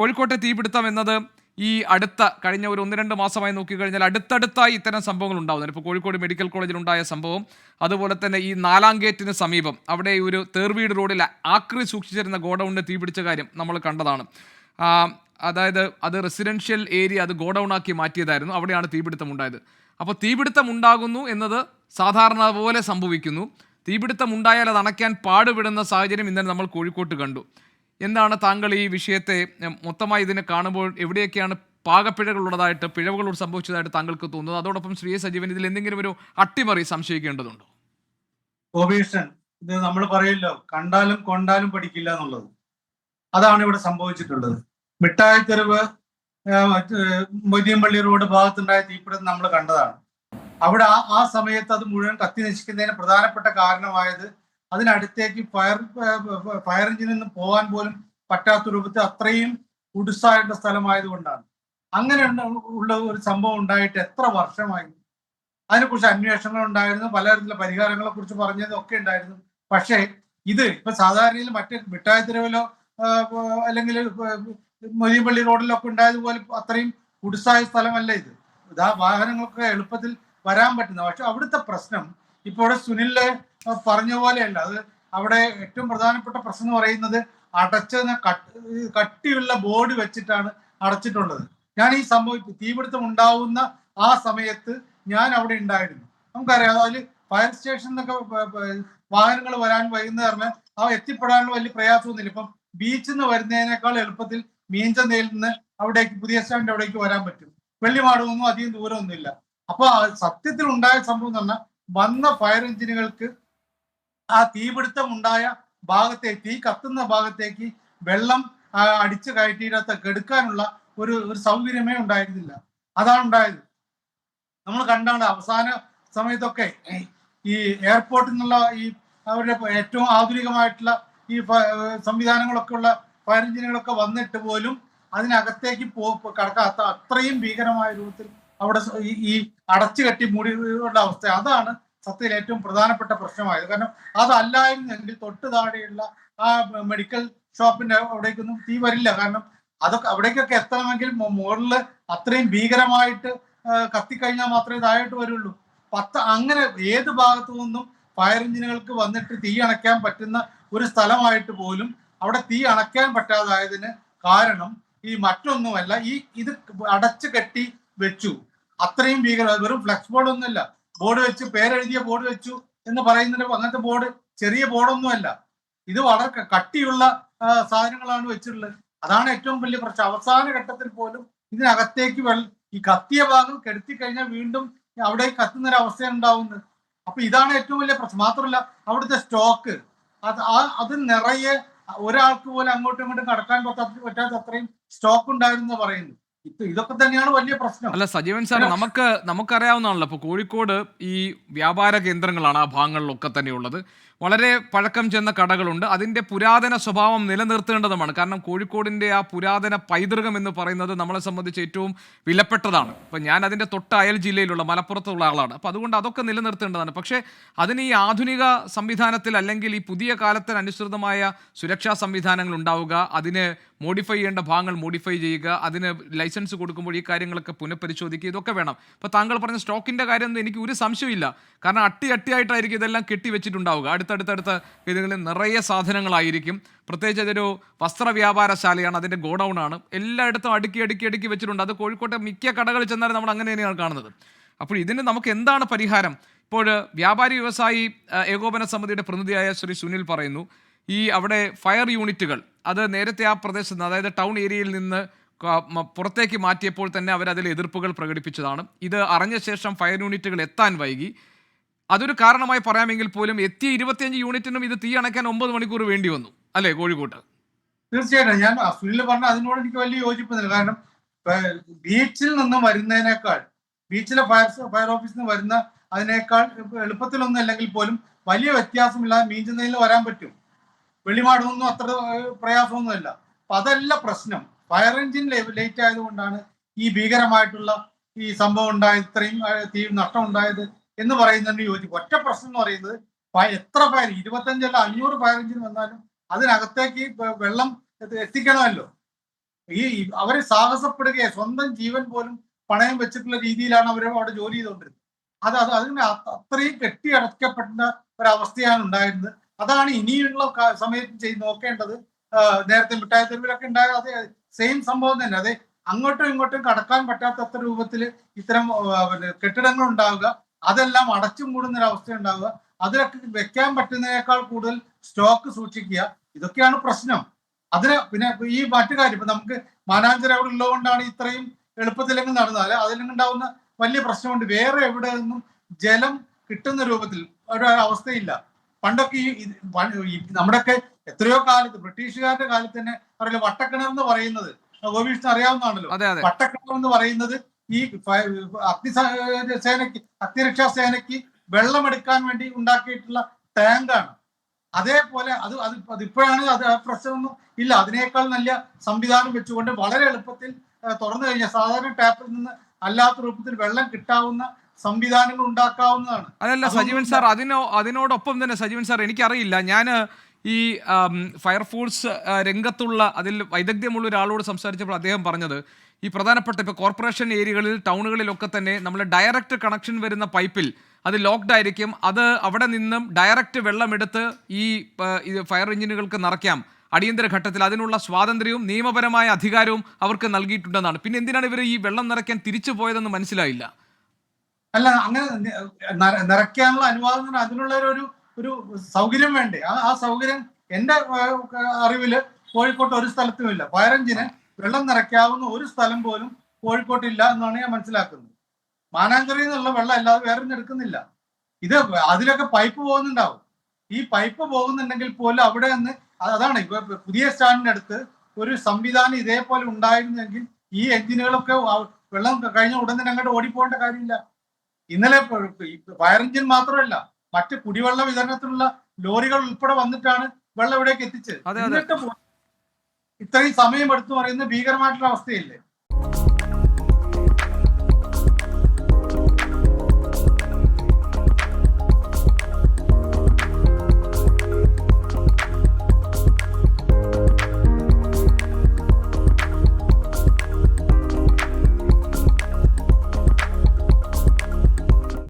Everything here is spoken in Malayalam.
കോഴിക്കോട്ടെ തീപിടുത്തം എന്നത് ഈ കഴിഞ്ഞ ഒരു 1-2 മാസമായി നോക്കിക്കഴിഞ്ഞാൽ അടുത്തടുത്തായി ഇത്തരം സംഭവങ്ങൾ ഉണ്ടാകുന്നത്. ഇപ്പോൾ കോഴിക്കോട് മെഡിക്കൽ കോളേജിൽ ഉണ്ടായ സംഭവം, അതുപോലെ തന്നെ ഈ 4-ാം ഗേറ്റിന് സമീപം അവിടെ ഒരു തേർവീട് റോഡിൽ ആക്രി സൂക്ഷിച്ചിരുന്ന ഗോഡൌണിന് തീപിടിച്ച കാര്യം നമ്മൾ കണ്ടതാണ്. ആ, അതായത് അത് റെസിഡൻഷ്യൽ ഏരിയ അത് ഗോഡൌൺ ആക്കി മാറ്റിയതായിരുന്നു. അവിടെയാണ് തീപിടുത്തം ഉണ്ടായത്. അപ്പോൾ തീപിടുത്തം ഉണ്ടാകുന്നു എന്നത് സാധാരണ പോലെ സംഭവിക്കുന്നു. തീപിടുത്തം ഉണ്ടായാൽ അത് അണയ്ക്കാൻ പാടുപെടുന്ന സാഹചര്യം ഇന്നലെ നമ്മൾ കോഴിക്കോട്ട് കണ്ടു. എന്താണ് താങ്കൾ ഈ വിഷയത്തെ മൊത്തമായി ഇതിനെ കാണുമ്പോൾ എവിടെയൊക്കെയാണ് പാകപ്പിഴകളുള്ളതായിട്ട്, പിഴവുകൾ സംഭവിച്ചതായിട്ട് താങ്കൾക്ക് തോന്നുന്നത്? അതോടൊപ്പം ശ്രീ സജീവൻ, ഇതിൽ എന്തെങ്കിലും ഒരു അട്ടിമറി സംശയിക്കേണ്ടതുണ്ടോ? ഗോപീഷൻ, ഇത് നമ്മൾ പറയല്ലോ, കണ്ടാലും കൊണ്ടാലും പഠിക്കില്ല എന്നുള്ളത്. അതാണ് ഇവിടെ സംഭവിച്ചിട്ടുള്ളത്. മിഠായി തെരുവ് മൊയ്തീൻപള്ളി റോഡ് ഭാഗത്തുണ്ടായ തീപിടുത്തം നമ്മൾ കണ്ടതാണ്. അവിടെ ആ സമയത്ത് അത് മുഴുവൻ കത്തി നശിക്കുന്നതിന് പ്രധാനപ്പെട്ട കാരണമായത് അതിനടുത്തേക്ക് ഫയർ എഞ്ചിനൊന്നും പോകാൻ പോലും പറ്റാത്ത രൂപത്തിൽ അത്രയും ഉടുസായിട്ടുള്ള സ്ഥലമായതുകൊണ്ടാണ്. അങ്ങനെ ഉള്ള ഒരു സംഭവം ഉണ്ടായിട്ട് എത്ര വർഷമായി? അതിനെക്കുറിച്ച് അന്വേഷണങ്ങൾ ഉണ്ടായിരുന്നു, പലതരത്തിലുള്ള പരിഹാരങ്ങളെ കുറിച്ച് പറഞ്ഞതൊക്കെ ഉണ്ടായിരുന്നു. പക്ഷേ ഇത് ഇപ്പൊ സാധാരണയിൽ മറ്റേ മിഠായി തെരുവിലോ അല്ലെങ്കിൽ മൊയ്തീൻപള്ളി റോഡിലൊക്കെ ഉണ്ടായതുപോലെ അത്രയും ഉടുസായ സ്ഥലമല്ല ഇത്. ഇതാ വാഹനങ്ങളൊക്കെ എളുപ്പത്തിൽ വരാൻ പറ്റുന്നത്. പക്ഷെ അവിടുത്തെ പ്രശ്നം ഇപ്പോൾ ഇവിടെ സുനിലില് പറഞ്ഞ പോലെയല്ല. അത് അവിടെ ഏറ്റവും പ്രധാനപ്പെട്ട പ്രശ്നം എന്ന് പറയുന്നത് കട്ടിയുള്ള ബോർഡ് വെച്ചിട്ടാണ് അടച്ചിട്ടുള്ളത്. ഞാൻ ഈ തീപിടുത്തം ഉണ്ടാവുന്ന ആ സമയത്ത് ഞാൻ അവിടെ ഉണ്ടായിരുന്നു. നമുക്കറിയാം, അതിൽ ഫയർ സ്റ്റേഷൻ എന്നൊക്കെ വാഹനങ്ങൾ വരാൻ വൈകുന്നേരം എത്തിപ്പെടാനുള്ള വലിയ പ്രയാസമൊന്നുമില്ല. ഇപ്പം ബീച്ചിൽ നിന്ന് വരുന്നതിനേക്കാൾ എളുപ്പത്തിൽ മീൻചന്തയിൽ നിന്ന് അവിടേക്ക്, പുതിയ സ്റ്റാൻഡ് അവിടേക്ക് വരാൻ പറ്റും. വെള്ളിമാടൊന്നും അധികം ദൂരമൊന്നുമില്ല. അപ്പൊ സത്യത്തിൽ ഉണ്ടായ സംഭവം എന്ന് പറഞ്ഞാൽ, വന്ന ഫയർ എഞ്ചിനുകൾക്ക് ആ തീപിടുത്തം ഉണ്ടായ ഭാഗത്തേക്ക്, തീ കത്തുന്ന ഭാഗത്തേക്ക് വെള്ളം അടിച്ചു കയറ്റിയിടത്ത് കെടുക്കാനുള്ള ഒരു സൗകര്യമേ ഉണ്ടായിരുന്നില്ല. അതാണ് ഉണ്ടായത്. നമ്മൾ കണ്ടാണ് അവസാന സമയത്തൊക്കെ ഈ എയർപോർട്ടിൽ നിന്നുള്ള ഈ അവരുടെ ഏറ്റവും ആധുനികമായിട്ടുള്ള ഈ സംവിധാനങ്ങളൊക്കെ ഉള്ള ഫയർ എഞ്ചിനുകളൊക്കെ വന്നിട്ട് പോലും അതിനകത്തേക്ക് കടക്കാത്ത അത്രയും ഭീകരമായ രൂപത്തിൽ അവിടെ ഈ അടച്ചു കെട്ടി മൂടിയുള്ള അവസ്ഥ. അതാണ് സത്യത്തിൽ ഏറ്റവും പ്രധാനപ്പെട്ട പ്രശ്നമായത്. കാരണം അതല്ലായിരുന്നെങ്കിൽ തൊട്ട് താഴെയുള്ള ആ മെഡിക്കൽ ഷോപ്പിന്റെ അവിടേക്കൊന്നും തീ വരില്ല. കാരണം അതൊക്കെ അവിടേക്കൊക്കെ എത്തണമെങ്കിൽ മുകളിൽ അത്രയും ഭീകരമായിട്ട് കത്തിക്കഴിഞ്ഞാൽ മാത്രമേ താഴോട്ട് വരുള്ളൂ. അങ്ങനെ ഏത് ഭാഗത്തു നിന്നും ഫയർ എഞ്ചിനുകൾക്ക് വന്നിട്ട് തീ അണയ്ക്കാൻ പറ്റുന്ന ഒരു സ്ഥലമായിട്ട് പോലും അവിടെ തീ അണയ്ക്കാൻ പറ്റാതായതിന് കാരണം ഈ മറ്റൊന്നുമല്ല, ഇത് അടച്ചു കെട്ടി വെച്ചു. അത്രയും ഭീകര, വെറും ഫ്ലെക്സ് ബോർഡ് ഒന്നുമല്ല, ബോർഡ് വെച്ച് പേരെഴുതിയ ബോർഡ് വെച്ചു എന്ന് പറയുന്നതിന് അങ്ങനത്തെ ബോർഡ് ചെറിയ ബോർഡൊന്നുമല്ല. ഇത് വളരെ കട്ടിയുള്ള സാധനങ്ങളാണ് വെച്ചിട്ടുള്ളത്. അതാണ് ഏറ്റവും വലിയ പ്രശ്നം. അവസാന ഘട്ടത്തിൽ പോലും ഇതിനകത്തേക്ക് ഈ കത്തിയ ഭാഗം കെടുത്തി കഴിഞ്ഞാൽ വീണ്ടും അവിടെ കത്തുന്നൊരു അവസ്ഥയാണ് ഉണ്ടാവുന്നത്. അപ്പൊ ഇതാണ് ഏറ്റവും വലിയ പ്രശ്നം. മാത്രമല്ല, അവിടുത്തെ സ്റ്റോക്ക് അത് നിറയെ ഒരാൾക്ക് പോലും അങ്ങോട്ടും ഇങ്ങോട്ടും കടക്കാൻ പറ്റാത്ത അത്രയും സ്റ്റോക്ക് ഉണ്ടായിരുന്നു പറയുന്നു. ഇതൊക്കെ തന്നെയാണ് വലിയ പ്രശ്നം. അല്ല സജീവൻ സാർ, നമുക്കറിയാവുന്നതാണല്ലോ, ഇപ്പോൾ കോഴിക്കോട് ഈ വ്യാപാര കേന്ദ്രങ്ങളാണ് ആ ഭാഗങ്ങളിലൊക്കെ തന്നെയുള്ളത്. വളരെ പഴക്കം ചെന്ന കടകളുണ്ട്. അതിൻ്റെ പുരാതന സ്വഭാവം നിലനിർത്തേണ്ടതുമാണ്. കാരണം കോഴിക്കോടിൻ്റെ ആ പുരാതന പൈതൃകം എന്ന് പറയുന്നത് നമ്മളെ സംബന്ധിച്ച് ഏറ്റവും വിലപ്പെട്ടതാണ്. ഇപ്പം ഞാൻ അതിൻ്റെ തൊട്ട് അയൽ ജില്ലയിലുള്ള മലപ്പുറത്തുള്ള ആളാണ്. അപ്പോൾ അതുകൊണ്ട് അതൊക്കെ നിലനിർത്തേണ്ടതാണ്. പക്ഷേ അതിന് ഈ ആധുനിക സംവിധാനത്തിൽ, അല്ലെങ്കിൽ ഈ പുതിയ കാലത്തിന് അനുസൃതമായ സുരക്ഷാ സംവിധാനങ്ങൾ ഉണ്ടാവുക, അതിന് മോഡിഫൈ ചെയ്യേണ്ട ഭാഗങ്ങൾ മോഡിഫൈ ചെയ്യുക, അതിന് ലൈസൻസ് കൊടുക്കുമ്പോൾ ഈ കാര്യങ്ങളൊക്കെ പുനഃപരിശോധിക്കുക, ഇതൊക്കെ വേണം. ഇപ്പോൾ താങ്കൾ പറഞ്ഞ സ്റ്റോക്കിൻ്റെ കാര്യം എനിക്ക് ഒരു സംശയമില്ല. കാരണം അട്ടിയായിട്ടായിരിക്കും ഇതെല്ലാം കെട്ടിവെച്ചിട്ടുണ്ടാവുക. അടുത്തടുത്ത ഇതിൽ നിറയെ സാധനങ്ങളായിരിക്കും. പ്രത്യേകിച്ച് അതൊരു വസ്ത്രവ്യാപാരശാലയാണ്, അതിൻ്റെ ഗോഡൗൺ ആണ്. എല്ലായിടത്തും അടുക്കി വെച്ചിട്ടുണ്ട്. അത് കോഴിക്കോട്ടെ മിക്ക കടകളിൽ ചെന്നാലും നമ്മൾ അങ്ങനെ തന്നെയാണ് കാണുന്നത്. അപ്പോൾ ഇതിന് നമുക്ക് എന്താണ് പരിഹാരം? ഇപ്പോൾ വ്യാപാരി വ്യവസായി ഏകോപന സമിതിയുടെ പ്രതിനിധിയായ ശ്രീ സുനിൽ പറയുന്നു, ഈ അവിടെ ഫയർ യൂണിറ്റുകൾ അത് നേരത്തെ ആ പ്രദേശത്ത് നിന്ന്, അതായത് ടൗൺ ഏരിയയിൽ നിന്ന് പുറത്തേക്ക് മാറ്റിയപ്പോൾ തന്നെ അവരതിൽ എതിർപ്പുകൾ പ്രകടിപ്പിച്ചതാണ്. ഇത് അറിഞ്ഞ ശേഷം ഫയർ യൂണിറ്റുകൾ എത്താൻ വൈകി. അതൊരു കാരണമായി പറയാമെങ്കിൽ പോലും എത്തിയ 25 യൂണിറ്റിനും ഇത് തീ അണയ്ക്കാൻ 9 മണിക്കൂർ വേണ്ടി വന്നു, അല്ലേ കോഴിക്കോട്ട്? തീർച്ചയായിട്ടും ഞാൻ സുനിൽ പറഞ്ഞ അതിനോട് എനിക്ക് വലിയ യോജിപ്പുന്നില്ല. കാരണം ബീച്ചിൽ നിന്നും വരുന്നതിനേക്കാൾ, ബീച്ചിലെ ഫയർ ഓഫീസിൽ നിന്ന് വരുന്ന അതിനേക്കാൾ എളുപ്പത്തിലൊന്നും അല്ലെങ്കിൽ പോലും വലിയ വ്യത്യാസമില്ലാതെ മീഞ്ചന്തയിൽ വരാൻ പറ്റും. വെള്ളിമാടൊന്നും അത്ര പ്രയാസമൊന്നുമല്ല. അപ്പൊ അതല്ല പ്രശ്നം. ഫയർ എഞ്ചിൻ ലേറ്റ് ആയതുകൊണ്ടാണ് ഈ ഭീകരമായിട്ടുള്ള ഈ സംഭവം ഉണ്ടായത്, ഇത്രയും തീ നഷ്ടം ഉണ്ടായത് എന്ന് പറയുന്നതിന് യോജിക്കും. ഒറ്റ പ്രശ്നം എന്ന് പറയുന്നത്, എത്ര ഫയർ, 25 അല്ല 500 ഫയർ എഞ്ചിൻ വന്നാലും അതിനകത്തേക്ക് വെള്ളം എത്തിക്കണമല്ലോ. അവരെ സാഹസപ്പെടുകയെ സ്വന്തം ജീവൻ പോലും പണയം വെച്ചിട്ടുള്ള രീതിയിലാണ് അവർ അവിടെ ജോലി ചെയ്തുകൊണ്ടിരുന്നത്. അതിന് അത്രയും കെട്ടിയടക്കപ്പെട്ട ഒരവസ്ഥയാണ് ഉണ്ടായിരുന്നത്. അതാണ് ഇനിയുള്ള സമയത്ത് ചെയ്ത് നോക്കേണ്ടത്. നേരത്തെ മിഠായി തെരുവിലൊക്കെ ഉണ്ടായ അതേ സെയിം സംഭവം തന്നെ. അതെ, അങ്ങോട്ടും ഇങ്ങോട്ടും കടക്കാൻ പറ്റാത്തത്ര രൂപത്തിൽ ഇത്തരം കെട്ടിടങ്ങൾ ഉണ്ടാവുക, അതെല്ലാം അടച്ചു മൂടുന്ന ഒരു അവസ്ഥ ഉണ്ടാവുക, അതിലൊക്കെ വെക്കാൻ പറ്റുന്നതിനേക്കാൾ കൂടുതൽ സ്റ്റോക്ക് സൂക്ഷിക്കുക, ഇതൊക്കെയാണ് പ്രശ്നം. അതിന് പിന്നെ ഈ മറ്റു കാര്യം ഇപ്പൊ നമുക്ക് മാനാഞ്ചിറ അവിടെ ഉള്ളതുകൊണ്ടാണ് ഇത്രയും എളുപ്പത്തിലെങ്കിൽ നടന്നാൽ അതിലുണ്ടാവുന്ന വലിയ പ്രശ്നമുണ്ട്. വേറെ എവിടെ നിന്നും ജലം കിട്ടുന്ന രൂപത്തിൽ ഒരു അവസ്ഥയില്ല. പണ്ടൊക്കെ നമ്മുടെയൊക്കെ എത്രയോ കാലത്ത് ബ്രിട്ടീഷുകാരുടെ കാലത്ത് തന്നെ പറയില്ല വട്ടക്കിണർ എന്ന് പറയുന്നത് ഗോപീഷ്ണൻ അറിയാവുന്നതാണല്ലോ. വട്ടക്കിണർ എന്ന് പറയുന്നത് ഈ അഗ്നിരക്ഷാ സേനയ്ക്ക് വെള്ളമെടുക്കാൻ വേണ്ടി ഉണ്ടാക്കിയിട്ടുള്ള ടാങ്കാണ്. അതേപോലെ അതിപ്പോഴാണ് അത് പ്രശ്നമൊന്നും ഇല്ല. അതിനേക്കാൾ നല്ല സംവിധാനം വെച്ചുകൊണ്ട് വളരെ എളുപ്പത്തിൽ തുറന്നു കഴിഞ്ഞാൽ സാധാരണ ടാപ്പിൽ നിന്ന് അല്ലാത്ത രൂപത്തിൽ വെള്ളം കിട്ടാവുന്ന സംവിധാനങ്ങൾ ഉണ്ടാക്കാവുന്നതാണ്. അതല്ല സജീവൻ സാർ, അതിനോടൊപ്പം തന്നെ സജീവൻ സാർ, എനിക്കറിയില്ല, ഞാൻ ഈ ഫയർഫോഴ്സ് രംഗത്തുള്ള അതിൽ വൈദഗ്ധ്യമുള്ള ഒരാളോട് സംസാരിച്ചപ്പോൾ അദ്ദേഹം പറഞ്ഞത് ഈ പ്രധാനപ്പെട്ട ഇപ്പോൾ കോർപ്പറേഷൻ ഏരിയകളിൽ ടൗണുകളിലൊക്കെ തന്നെ നമ്മൾ ഡയറക്റ്റ് കണക്ഷൻ വരുന്ന പൈപ്പിൽ അത് ലോക്ക്ഡ് ആയിരിക്കും, അത് അവിടെ നിന്നും ഡയറക്റ്റ് വെള്ളമെടുത്ത് ഈ ഫയർ എഞ്ചിനുകൾക്ക് നിറയ്ക്കാം അടിയന്തര ഘട്ടത്തിൽ, അതിനുള്ള സ്വാതന്ത്ര്യവും നിയമപരമായ അധികാരവും അവർക്ക് നൽകിയിട്ടുണ്ടെന്നാണ്. പിന്നെ എന്തിനാണ് ഇവർ ഈ വെള്ളം നിറയ്ക്കാൻ തിരിച്ചു പോയതെന്ന് മനസ്സിലായില്ല. അല്ല, അങ്ങനെ നിറയ്ക്കാനുള്ള അനുവാദം അതിനുള്ള ഒരു സൗകര്യം വേണ്ടേ? ആ സൗകര്യം എന്റെ അറിവില് കോഴിക്കോട്ട് ഒരു സ്ഥലത്തുമില്ല. ഫയർ എഞ്ചിന് വെള്ളം നിറയ്ക്കാവുന്ന ഒരു സ്ഥലം പോലും കോഴിക്കോട്ടില്ല എന്നാണ് ഞാൻ മനസ്സിലാക്കുന്നത്. മാനാഞ്ചിറയിൽ നിന്നുള്ള വെള്ളം അല്ലാതെ വേറെ എടുക്കുന്നില്ല. ഇത് അതിലൊക്കെ പൈപ്പ് പോകുന്നുണ്ടാവും. ഈ പൈപ്പ് പോകുന്നുണ്ടെങ്കിൽ പോലും അവിടെ നിന്ന് അതാണ് ഇപ്പൊ പുതിയ സ്റ്റാൻഡിന്റെ അടുത്ത് ഒരു സംവിധാനം ഇതേപോലെ ഉണ്ടായിരുന്നെങ്കിൽ ഈ എഞ്ചിനുകളൊക്കെ വെള്ളം കഴിഞ്ഞ ഉടൻ തന്നെ അങ്ങോട്ട് ഓടിപ്പോകേണ്ട കാര്യമില്ല. ഇന്നലെ ഫയർ എഞ്ചിൻ മാത്രമല്ല മറ്റ് കുടിവെള്ള വിതരണത്തിനുള്ള ലോറികൾ ഉൾപ്പെടെ വന്നിട്ടാണ് വെള്ളം ഇവിടേക്ക് എത്തിച്ചത്. എന്നിട്ട് ഇത്രയും സമയം എടുത്തു പറയുന്ന ഭീകരമായിട്ടുള്ള അവസ്ഥയില്ലേ?